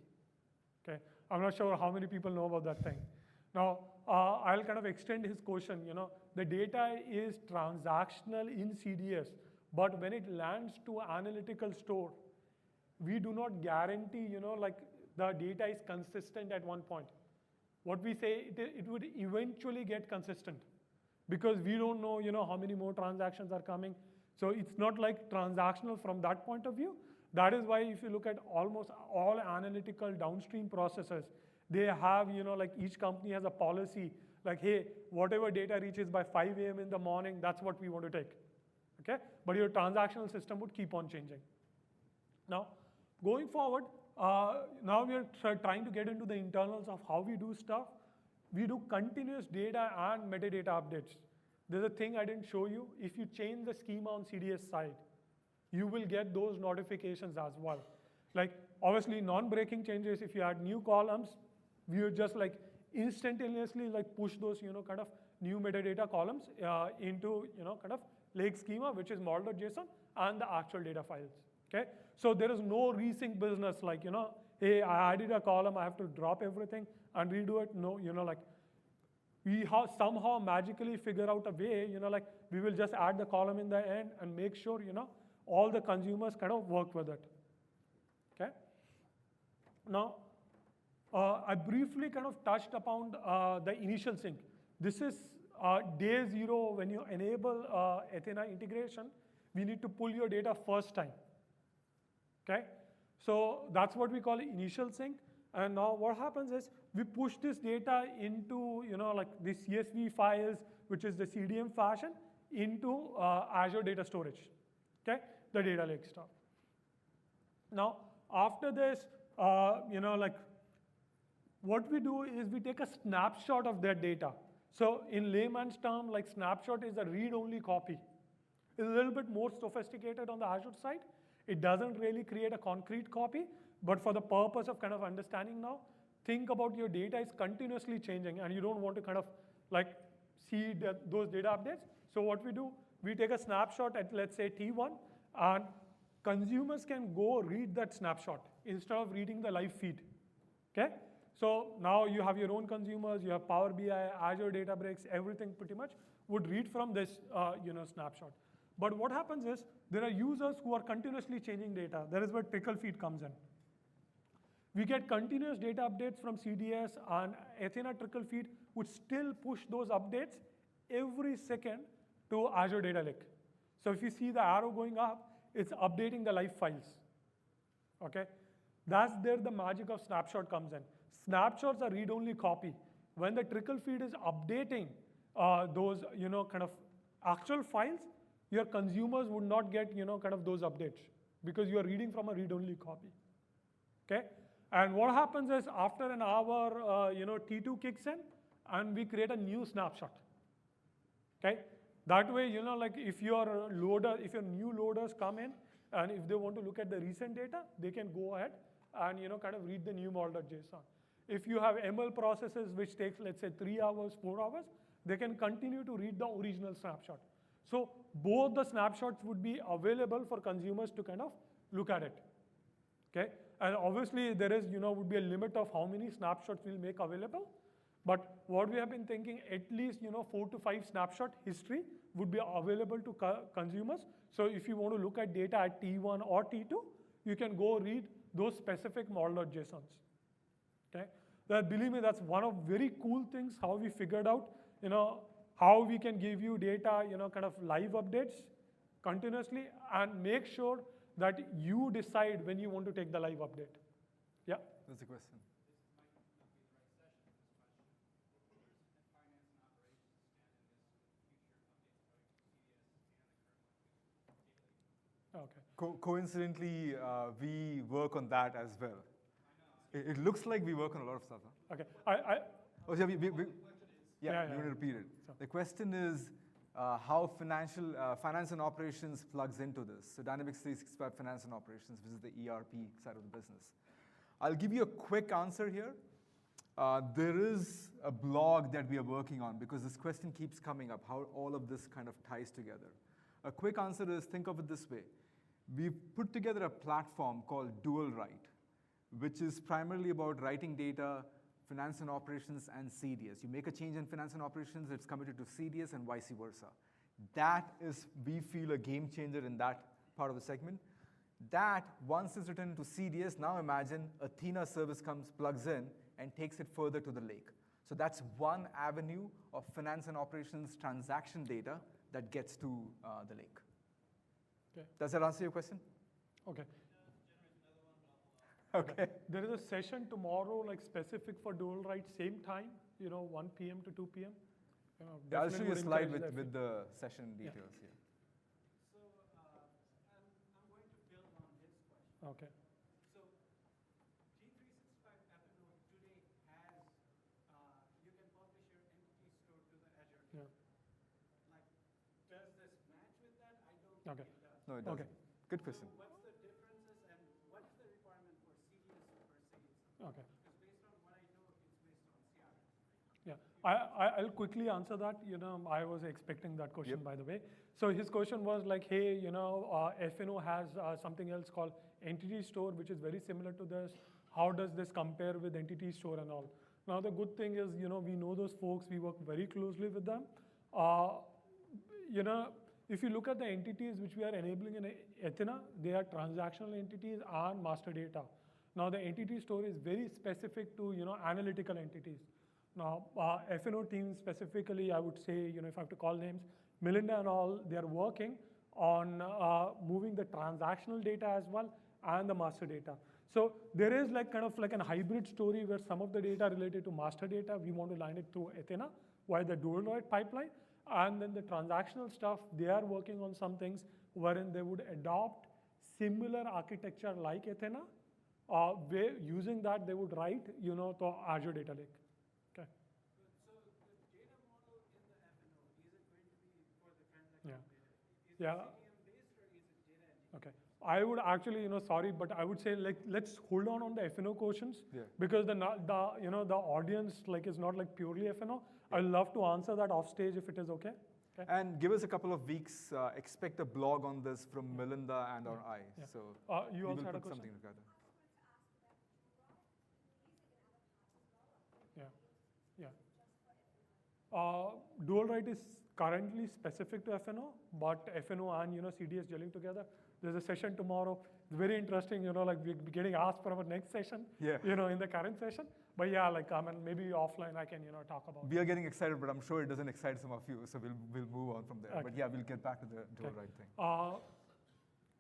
Okay, I'm not sure how many people know about that thing. Now, I'll kind of extend his question. The data is transactional in CDS, but when it lands to analytical store, we do not guarantee, like the data is consistent at one point. What we say, it would eventually get consistent because we don't know, how many more transactions are coming. So it's not like transactional from that point of view. That is why if you look at almost all analytical downstream processes, they have, like each company has a policy like, hey, whatever data reaches by 5 a.m. in the morning, that's what we want to take. Okay? But your transactional system would keep on changing. Now, going forward, now we are trying to get into the internals of how we do stuff. We do continuous data and metadata updates. There's a thing I didn't show you. If you change the schema on CDS side, you will get those notifications as well. Like obviously non-breaking changes, if you add new columns, we would just like instantaneously like push those, kind of new metadata columns into, kind of lake schema, which is model.json and the actual data files. Okay, so there is no resync business like, hey, I added a column, I have to drop everything and redo it. No, like we have somehow magically figure out a way, like we will just add the column in the end and make sure, all the consumers kind of work with it. Okay. Now, I briefly kind of touched upon the initial sync. This is day 0 when you enable Athena integration, we need to pull your data first time. Okay, so that's what we call initial sync. And now what happens is we push this data into, like the CSV files, which is the CDM fashion, into Azure Data Storage, okay, the data lake stuff. Now, after this, like what we do is we take a snapshot of that data. So in layman's term, like snapshot is a read-only copy. It's a little bit more sophisticated on the Azure side. It doesn't really create a concrete copy, but for the purpose of kind of understanding now, think about your data is continuously changing and you don't want to kind of like see those data updates. So what we do, we take a snapshot at let's say T1 and consumers can go read that snapshot instead of reading the live feed, okay? So now you have your own consumers, you have Power BI, Azure Databricks, everything pretty much would read from this snapshot. But what happens is there are users who are continuously changing data. That is where trickle feed comes in. We get continuous data updates from CDS and Athena trickle feed would still push those updates every second to Azure Data Lake. So if you see the arrow going up, it's updating the live files, okay? That's where the magic of snapshot comes in. Snapshots are read-only copy. When the trickle feed is updating those, kind of actual files, your consumers would not get, kind of those updates because you are reading from a read-only copy, okay? And what happens is after an hour, T2 kicks in and we create a new snapshot, okay? That way, like if your new loaders come in and if they want to look at the recent data, they can go ahead and, kind of read the new model.json. If you have ML processes which takes, let's say 3 hours, 4 hours, they can continue to read the original snapshot. So both the snapshots would be available for consumers to kind of look at it, okay? And obviously there is, would be a limit of how many snapshots we'll make available. But what we have been thinking, at least, 4 to 5 snapshot history would be available to consumers. So if you want to look at data at T1 or T2, you can go read those specific model.jsons, okay? Believe me, that's one of very cool things how we figured out, how we can give you data, kind of live updates continuously and make sure that you decide when you want to take the live update. Yeah? That's the question. Okay. Coincidentally, we work on that as well. It looks like we work on a lot of stuff. Huh? Okay. Oh, yeah, you Yeah, want to repeat it. The question is how finance and operations plugs into this. So Dynamics 365 Finance and Operations, which is the ERP side of the business. I'll give you a quick answer here. There is a blog that we are working on because this question keeps coming up, how all of this kind of ties together. A quick answer is, think of it this way. We've put together a platform called Dual Write, which is primarily about writing data, finance and operations, and CDS. You make a change in finance and operations, it's committed to CDS and vice versa. That is, we feel, a game changer in that part of the segment. That, once it's written into CDS, now imagine Athena service plugs in and takes it further to the lake. So that's one avenue of finance and operations transaction data that gets to the lake. Okay. Does that answer your question? Okay. Okay. There is a session tomorrow, like specific for Dual Write, same time, 1 p.m. to 2 p.m. Yeah, I'll show you a slide encourage that. with the session details here. So I'm going to build on his question. Okay. So D365 F&O today has, you can publish your entity store to the Azure. Yeah. Like, does this match with that? I don't Okay. think it does. No, it doesn't. Okay. Good question. So what's the differences and what's the requirement for CDS per se? Okay. Because based on what I know, it's based on CRM. Yeah, I'll quickly answer that. I was expecting that question, Yep. by the way. So his question was like, hey, F&O has something else called Entity Store, which is very similar to this. How does this compare with Entity Store and all? Now, the good thing is, we know those folks. We work very closely with them. If you look at the entities which we are enabling in Athena, they are transactional entities and master data. Now, the Entity Store is very specific to, analytical entities. Now, F&O team specifically, I would say, if I have to call names, Melinda and all, they are working on moving the transactional data as well and the master data. So there is like kind of like a hybrid story where some of the data related to master data, we want to line it through Athena, while the Dual Write pipeline, and then the transactional stuff, they are working on some things wherein they would adopt similar architecture like Athena, Using that, they would write, to Azure Data Lake. Okay. So the data model in the FNO, is it going to be for the transactional Yeah. data? Is it Yeah. CDM based or is it data engineering? Okay. I would actually, sorry, but I would say let's hold on the FNO questions Yeah. because the audience is not purely FNO. I'd love to answer that off stage if it is okay. Okay. And give us a couple of weeks. Expect a blog on this from Melinda and or I. Yeah. So You we also will had a put question? something together. Yeah. Yeah. Dual write is currently specific to FNO, but FNO and CDS gelling together. There's a session tomorrow. It's very interesting. We're getting asked for our next session. Yeah. In the current session. But yeah, maybe offline I can talk about. We are getting excited, but I'm sure it doesn't excite some of you. So we'll move on from there. Okay. But yeah, we'll get back to the dual Okay. write thing.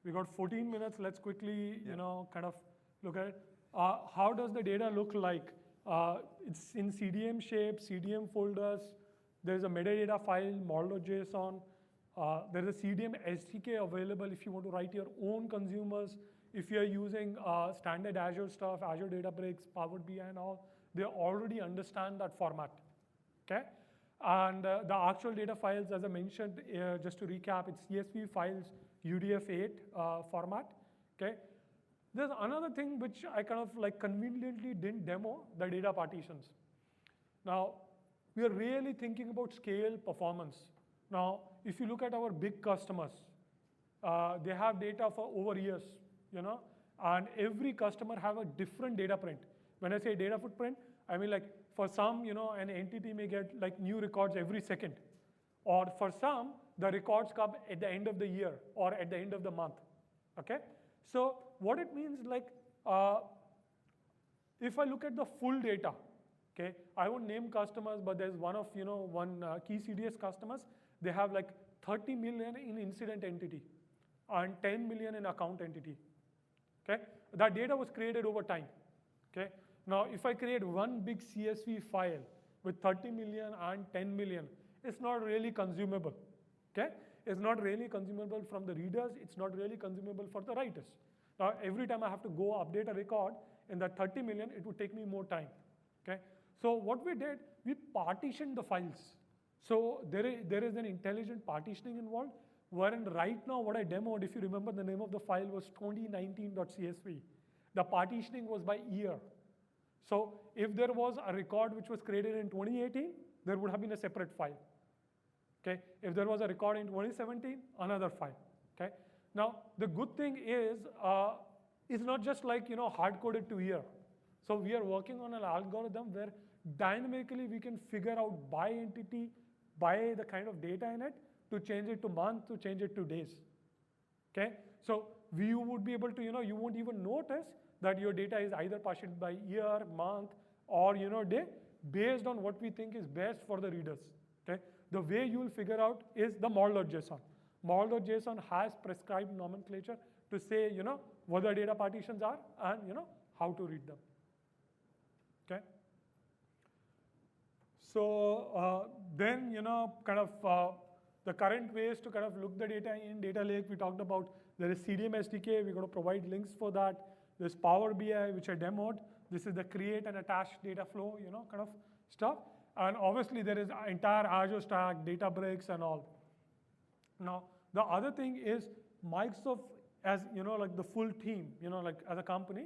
We got 14 minutes. Let's quickly, Yeah. kind of look at it. How does the data look like? It's in CDM shape, CDM folders. There's a metadata file, model.json. There's a CDM SDK available if you want to write your own consumers. If you're using standard Azure stuff, Azure Databricks, Power BI and all, they already understand that format, okay? And the actual data files, as I mentioned, just to recap, it's CSV files, UDF-8 format, okay? There's another thing which I kind of conveniently didn't demo, the data partitions. Now, we are really thinking about scale performance. Now, if you look at our big customers, they have data for over years, and every customer have a different data print. When I say data footprint, I mean for some, an entity may get new records every second. Or for some, the records come at the end of the year or at the end of the month, okay? So what it means if I look at the full data, okay, I won't name customers, but there's one key CDS customers, they have 30 million in incident entity and 10 million in account entity, okay? That data was created over time, okay? Now, if I create one big CSV file with 30 million and 10 million, it's not really consumable, okay? It's not really consumable from the readers, it's not really consumable for the writers. Now, every time I have to go update a record in that 30 million, it would take me more time, okay? So what we did, we partitioned the files. So there is an intelligent partitioning involved, wherein right now what I demoed, if you remember, the name of the file was 2019.csv. The partitioning was by year. So if there was a record which was created in 2018, there would have been a separate file. Okay? If there was a record in 2017, another file. Okay? Now, the good thing is, it's not just hard-coded to year. So we are working on an algorithm where dynamically we can figure out by entity, by the kind of data in it, to change it to month, to change it to days. Okay? So you would be able to, you won't even notice that your data is either partitioned by year, month, or day, based on what we think is best for the readers. Okay? The way you will figure out is the model.json. Model.json has prescribed nomenclature to say, what the data partitions are and, how to read them. Okay? So then, the current ways to kind of look the data in data lake, we talked about. There is CDM SDK, we're going to provide links for that. There's Power BI, which I demoed. This is the create and attach data flow, kind of stuff. And obviously there is entire Azure stack, Databricks and all. Now, the other thing is Microsoft, as the full team, as a company,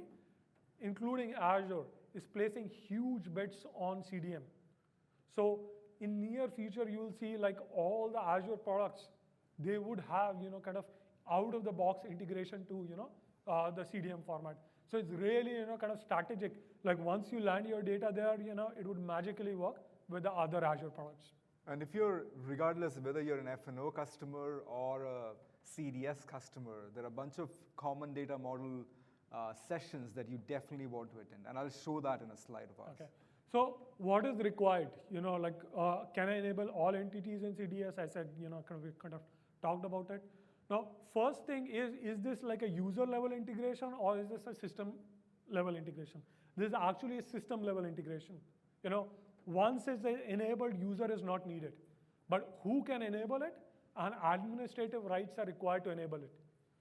including Azure, is placing huge bets on CDM. So in near future, you will see all the Azure products, they would have, kind of out of the box integration to, the CDM format. So it's really, kind of strategic. Once you land your data there, it would magically work with the other Azure products. And if you're, regardless whether you're an FNO customer or a CDS customer, there are a bunch of common data model sessions that you definitely want to attend. And I'll show that in a slide of ours. Okay. So what is required? Can I enable all entities in CDS? I said, we kind of talked about it. Now, first thing is this like a user level integration or is this a system level integration? This is actually a system level integration. Once it's enabled, user is not needed. But who can enable it? And administrative rights are required to enable it.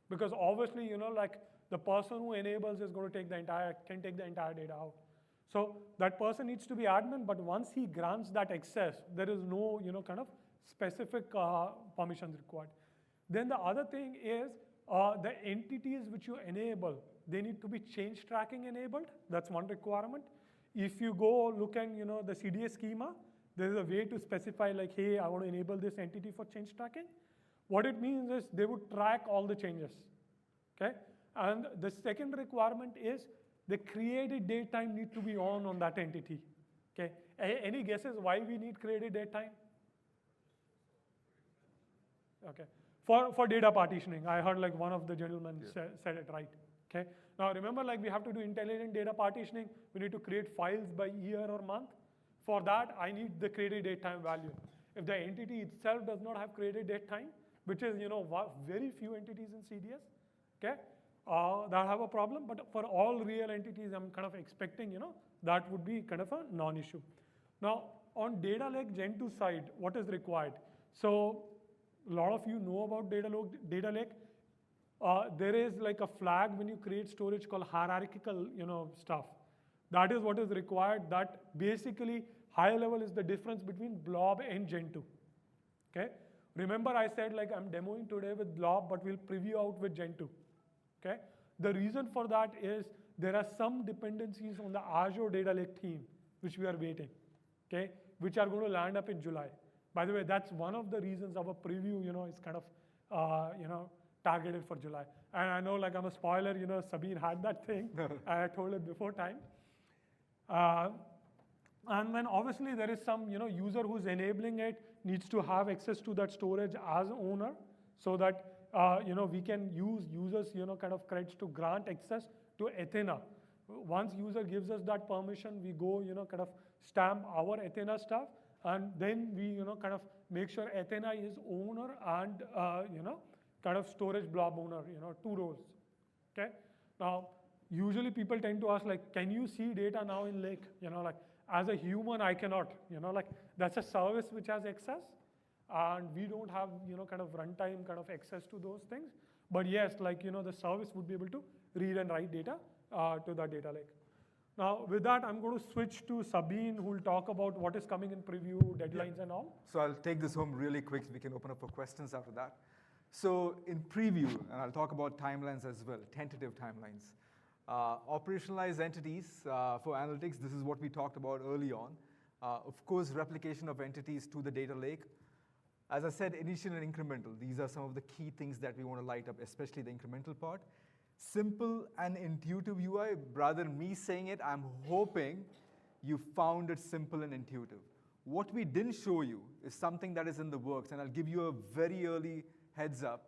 Because obviously, like the person who enables is going to can take the entire data out. So that person needs to be admin, but once he grants that access, there is no, kind of specific permissions required. Then the other thing is the entities which you enable, they need to be change tracking enabled. That's one requirement. If you go look at, the CDS schema, there is a way to specify like, hey, I want to enable this entity for change tracking. What it means is they would track all the changes, okay? And the second requirement is the created date time need to be on that entity, okay? Any guesses why we need created date time? Okay, for data partitioning. I heard like one of the gentlemen said it right, okay? Now remember, like we have to do intelligent data partitioning. We need to create files by year or month. For that, I need the created date time value. If the entity itself does not have created date time, which is very few entities in CDS, okay, that have a problem. But for all real entities, I'm kind of expecting that would be kind of a non-issue. Now on data lake Gen 2 side, what is required? So a lot of you know about data lake. There is like a flag when you create storage called hierarchical stuff. That is what is required. That basically high level is the difference between Blob and Gen 2. Okay. Remember I said like I'm demoing today with Blob, but we'll preview out with Gen 2. Okay. The reason for that is there are some dependencies on the Azure Data Lake theme, which we are waiting, okay, which are going to land up in July. By the way, that's one of the reasons our preview, is kind of, targeted for July. And I know, like I'm a spoiler, Sabir had that thing. I told it before time. And then obviously there is some, user who's enabling it needs to have access to that storage as owner, so that, we can use users, kind of credits to grant access to Athena. Once user gives us that permission, we go, kind of stamp our Athena stuff, and then we, kind of make sure Athena is owner and, kind of storage blob owner, 2 roles, okay? Now, usually people tend to ask like, can you see data now in Lake? Like as a human, I cannot, like that's a service which has access, and we don't have, kind of runtime kind of access to those things. But yes, like, the service would be able to read and write data to the data lake. Now, with that, I'm going to switch to Sabine, who will talk about what is coming in preview, deadlines and all. So I'll take this home really quick so we can open up for questions after that. So in preview, and I'll talk about timelines as well, tentative timelines. Operationalized entities for analytics, this is what we talked about early on. Of course, replication of entities to the data lake. As I said, initial and incremental. These are some of the key things that we want to light up, especially the incremental part. Simple and intuitive UI, rather than me saying it, I'm hoping you found it simple and intuitive. What we didn't show you is something that is in the works, and I'll give you a very early heads up.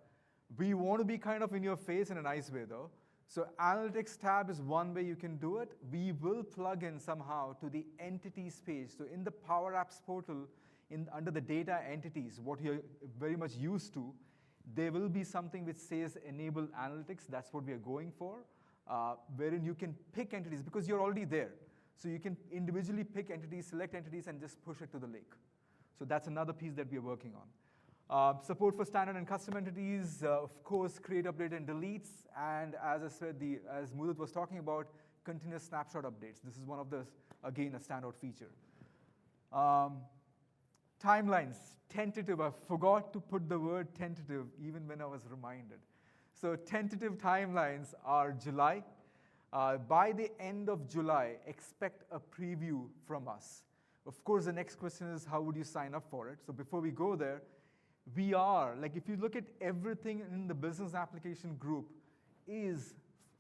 We want to be kind of in your face in a nice way though. So Analytics tab is one way you can do it. We will plug in somehow to the entities page. So in the Power Apps portal, under the data entities, what you're very much used to, there will be something which says enable analytics. That's what we are going for, wherein you can pick entities because you're already there. So you can individually pick entities, select entities, and just push it to the lake. So that's another piece that we are working on. Support for standard and custom entities, of course, create, update, and deletes. And as I said, as Mudit was talking about, continuous snapshot updates. This is one of the, again, a standout feature. Timelines, tentative. I forgot to put the word tentative even when I was reminded. So tentative timelines are July. By the end of July, expect a preview from us. Of course, the next question is how would you sign up for it? So before we go there, we are, like if you look at everything in the business application group is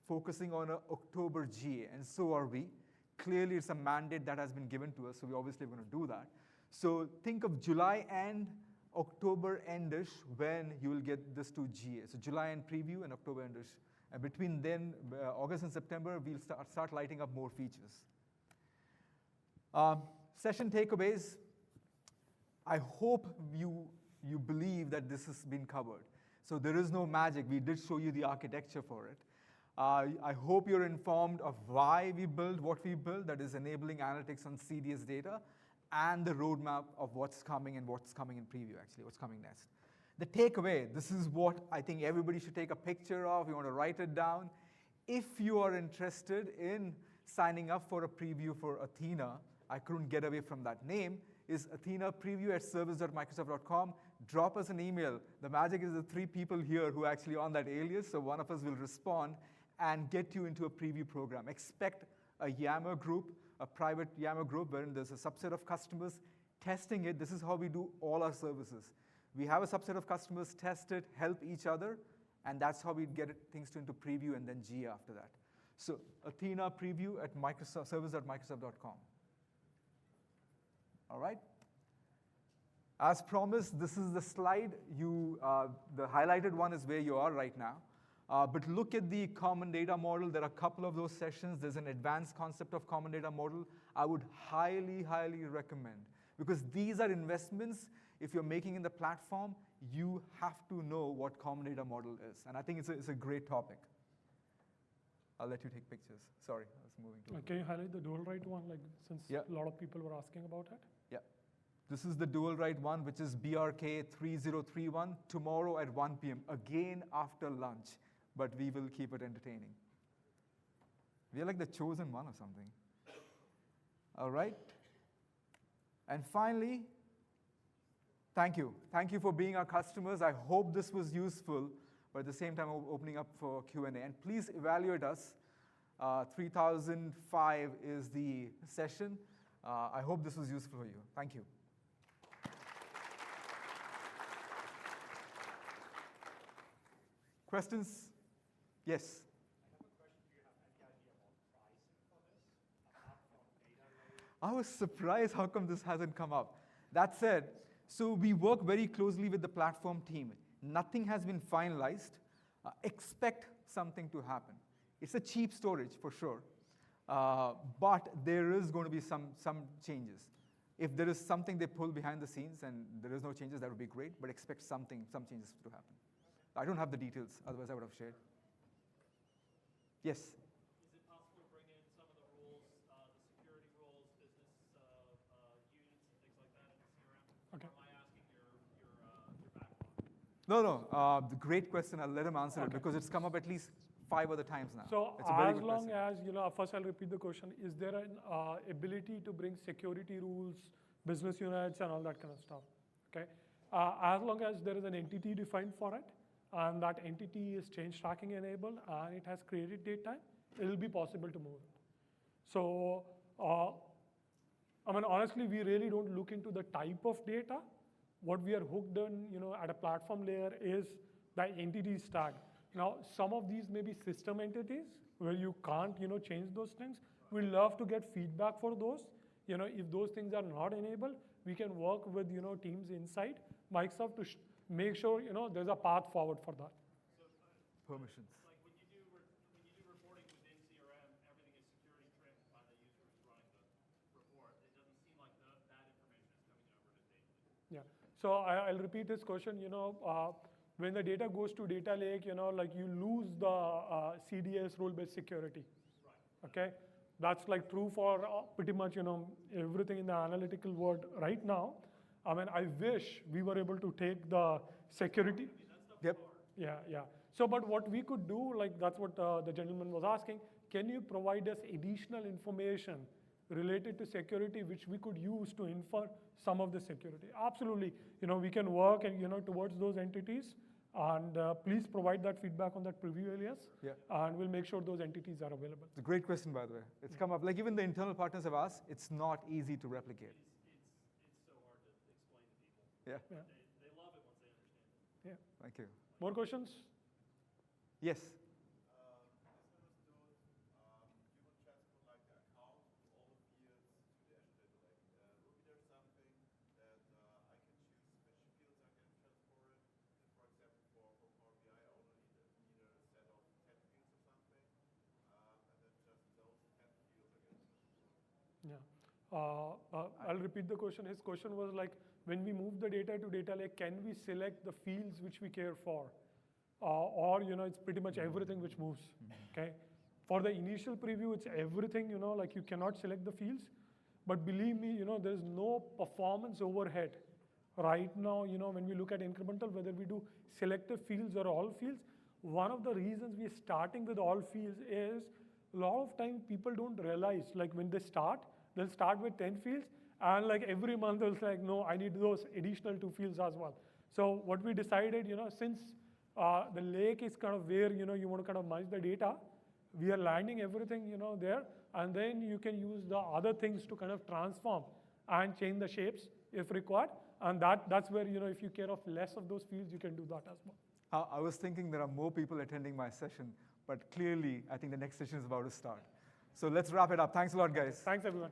focusing on an October GA, and so are we. Clearly, it's a mandate that has been given to us, so we obviously are going to do that. So think of July and October endish when you will get this to GA. So July and preview and October endish. And between then, August and September, we'll start lighting up more features. Session takeaways. I hope you believe that this has been covered. So there is no magic. We did show you the architecture for it. I hope you're informed of why we build what we build, that is enabling analytics on CDS data, and the roadmap of what's coming and what's coming in preview, actually, what's coming next. The takeaway, this is what I think everybody should take a picture of. You want to write it down. If you are interested in signing up for a preview for Athena, I couldn't get away from that name, is athenapreview@service.microsoft.com. Drop us an email. The magic is the 3 people here who are actually on that alias, so one of us will respond and get you into a preview program. Expect a Yammer group, a private Yammer group, wherein there's a subset of customers testing it. This is how we do all our services. We have a subset of customers test it, help each other, and that's how we get things into preview and then GA after that. So Athena preview at service.microsoft.com. All right? As promised, this is the slide. The highlighted one is where you are right now. But look at the common data model. There are a couple of those sessions. There's an advanced concept of common data model. I would highly, highly recommend, because these are investments. If you're making in the platform, you have to know what common data model is. And I think it's a great topic. I'll let you take pictures. Sorry, I was moving to. Can you highlight the dual write one, like since Yeah. a lot of people were asking about it? Yeah. This is the dual write one, which is BRK3031, tomorrow at 1 p.m., again after lunch, but we will keep it entertaining. We are like the chosen one or something. All right? And finally, thank you. Thank you for being our customers. I hope this was useful, but at the same time, opening up for Q&A. And please evaluate us. 3005 is the session. I hope this was useful for you. Thank you. Questions? Yes. I was surprised how come this hasn't come up. That said, so we work very closely with the platform team. Nothing has been finalized. Expect something to happen. It's a cheap storage for sure, but there is going to be some changes. If there is something they pull behind the scenes and there is no changes, that would be great, but expect some changes to happen. I don't have the details, otherwise I would have shared. Yes? Is it possible to bring in some of the rules, the security rules, business units, and things like that into CRM? Okay. Or am I asking your backlog? No. The great question. I'll let him answer it Okay. because it's come up at least 5 other times now. So It's a very as good long question. as, first I'll repeat the question, is there an ability to bring security rules, business units, and all that kind of stuff, okay? As long as there is an entity defined for it, and that entity is change tracking enabled, and it has created data, it will be possible to move it. So, honestly, we really don't look into the type of data. What we are hooked on, at a platform layer is the entity stack. Now, some of these may be system entities where you can't, change those things. We love to get feedback for those. If those things are not enabled, we can work with, teams inside Microsoft to make sure, there's a path forward for that. Permissions. Like when you do reporting within CRM, everything is security trimmed by the user who's running the report. It doesn't seem like that information is coming over to data. Yeah. So I'll repeat this question. When the data goes to data lake, like you lose the CDS role-based security. Right. Okay, that's like true for pretty much everything in the analytical world right now. I wish we were able to take the security. Yep. Yeah. So, but what we could do, like that's what the gentleman was asking, can you provide us additional information related to security which we could use to infer some of the security? Absolutely. We can work and towards those entities, and please provide that feedback on that preview alias. Yeah. And we'll make sure those entities are available. It's a great question, by the way. It's come up. Like even the internal partners have asked, it's not easy to replicate. It's so hard to explain to people. Yeah. Yeah. They love it once they understand it. Yeah. Thank you. More questions? Yes. Yeah. I'll repeat the question. His question was like, when we move the data to data lake, can we select the fields which we care for? Or, it's pretty much everything which moves, okay? For the initial preview, it's everything, like you cannot select the fields. But believe me, there's no performance overhead right now, when we look at incremental, whether we do selective fields or all fields, one of the reasons we're starting with all fields is a lot of time people don't realize, like when they start, they'll start with 10 fields, and like every month they'll say, like, no, I need those additional 2 fields as well. So what we decided, since the lake is kind of where, you want to kind of merge the data, we are landing everything, there, and then you can use the other things to kind of transform and change the shapes if required. And that's where, if you care of less of those fields, you can do that as well. I was thinking there are more people attending my session, but clearly I think the next session is about to start. So let's wrap it up. Thanks a lot, guys. Thanks, everyone.